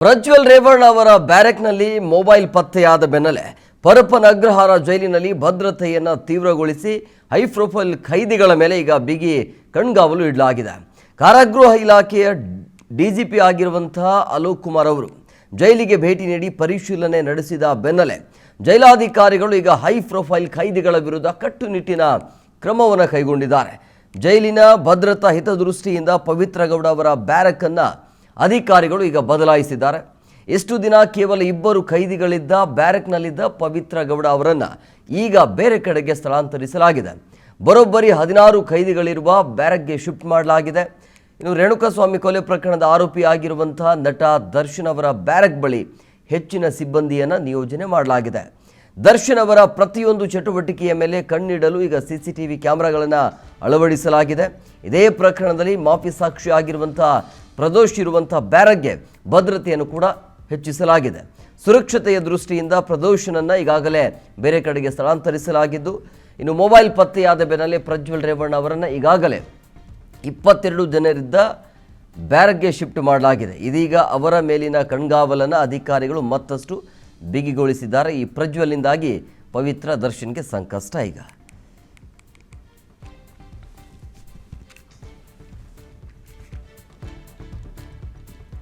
ಪ್ರಜ್ವಲ್ ರೇವಣ್ಣ ಅವರ ಬ್ಯಾರೆಕ್ನಲ್ಲಿ ಮೊಬೈಲ್ ಪತ್ತೆಯಾದ ಬೆನ್ನಲ್ಲೇ ಪರಪ್ಪನ ಅಗ್ರಹಾರ ಜೈಲಿನಲ್ಲಿ ಭದ್ರತೆಯನ್ನು ತೀವ್ರಗೊಳಿಸಿ ಹೈ ಪ್ರೊಫೈಲ್ ಖೈದಿಗಳ ಮೇಲೆ ಈಗ ಬಿಗಿ ಕಣ್ಗಾವಲು ಇಡಲಾಗಿದೆ. ಕಾರಾಗೃಹ ಇಲಾಖೆಯ ಡಿಜಿಪಿ ಆಗಿರುವಂತಹ ಅಲೋಕ್ ಕುಮಾರ್ ಅವರು ಜೈಲಿಗೆ ಭೇಟಿ ನೀಡಿ ಪರಿಶೀಲನೆ ನಡೆಸಿದ ಬೆನ್ನಲ್ಲೇ ಜೈಲಾಧಿಕಾರಿಗಳು ಈಗ ಹೈ ಪ್ರೊಫೈಲ್ ಖೈದಿಗಳ ವಿರುದ್ಧ ಕಟ್ಟುನಿಟ್ಟಿನ ಕ್ರಮವನ್ನು ಕೈಗೊಂಡಿದ್ದಾರೆ. ಜೈಲಿನ ಭದ್ರತಾ ಹಿತದೃಷ್ಟಿಯಿಂದ ಪವಿತ್ರ ಗೌಡ ಅವರ ಬ್ಯಾರಕನ್ನು ಅಧಿಕಾರಿಗಳು ಈಗ ಬದಲಾಯಿಸಿದ್ದಾರೆ. ಎಷ್ಟು ದಿನ ಕೇವಲ 2 ಖೈದಿಗಳಿದ್ದ ಬ್ಯಾರಕ್ನಲ್ಲಿದ್ದ ಪವಿತ್ರ ಗೌಡ ಅವರನ್ನು ಈಗ ಬೇರೆ ಕಡೆಗೆ ಸ್ಥಳಾಂತರಿಸಲಾಗಿದೆ. ಬರೋಬ್ಬರಿ 16 ಖೈದಿಗಳಿರುವ ಬ್ಯಾರಕ್ಗೆ ಶಿಫ್ಟ್ ಮಾಡಲಾಗಿದೆ. ಇನ್ನು ರೇಣುಕಾಸ್ವಾಮಿ ಕೊಲೆ ಪ್ರಕರಣದ ಆರೋಪಿ ಆಗಿರುವಂತಹ ನಟ ದರ್ಶನ್ ಅವರ ಬ್ಯಾರಕ್ ಬಳಿ ಹೆಚ್ಚಿನ ಸಿಬ್ಬಂದಿಯನ್ನು ನಿಯೋಜನೆ ಮಾಡಲಾಗಿದೆ. ದರ್ಶನ್ ಅವರ ಪ್ರತಿಯೊಂದು ಚಟುವಟಿಕೆಯ ಮೇಲೆ ಕಣ್ಣಿಡಲು ಈಗ CCTV ಕ್ಯಾಮೆರಾಗಳನ್ನು ಅಳವಡಿಸಲಾಗಿದೆ. ಇದೇ ಪ್ರಕರಣದಲ್ಲಿ ಮಾಫಿ ಸಾಕ್ಷಿ ಆಗಿರುವಂತಹ ಪ್ರದೋಷ್ ಇರುವಂತಹ ಬ್ಯಾರಕ್ಗೆ ಭದ್ರತೆಯನ್ನು ಕೂಡ ಹೆಚ್ಚಿಸಲಾಗಿದೆ. ಸುರಕ್ಷತೆಯ ದೃಷ್ಟಿಯಿಂದ ಪ್ರದೋಷನನ್ನು ಈಗಾಗಲೇ ಬೇರೆ ಕಡೆಗೆ ಸ್ಥಳಾಂತರಿಸಲಾಗಿದ್ದು, ಇನ್ನು ಮೊಬೈಲ್ ಪತ್ತೆಯಾದ ಬೆನ್ನಲ್ಲೇ ಪ್ರಜ್ವಲ್ ರೇವಣ್ಣ ಅವರನ್ನು ಈಗಾಗಲೇ 22 ಜನರಿದ್ದ ಬ್ಯಾರಕ್ಗೆ ಶಿಫ್ಟ್ ಮಾಡಲಾಗಿದೆ. ಇದೀಗ ಅವರ ಮೇಲಿನ ಕಣ್ಗಾವಲನ್ನು ಅಧಿಕಾರಿಗಳು ಮತ್ತಷ್ಟು ಬಿಗಿಗೊಳಿಸಿದ್ದಾರೆ. ಈ ಪ್ರಜ್ವಲ್ನಿಂದಾಗಿ ಪವಿತ್ರ ದರ್ಶನ್ಗೆ ಸಂಕಷ್ಟ ಈಗ.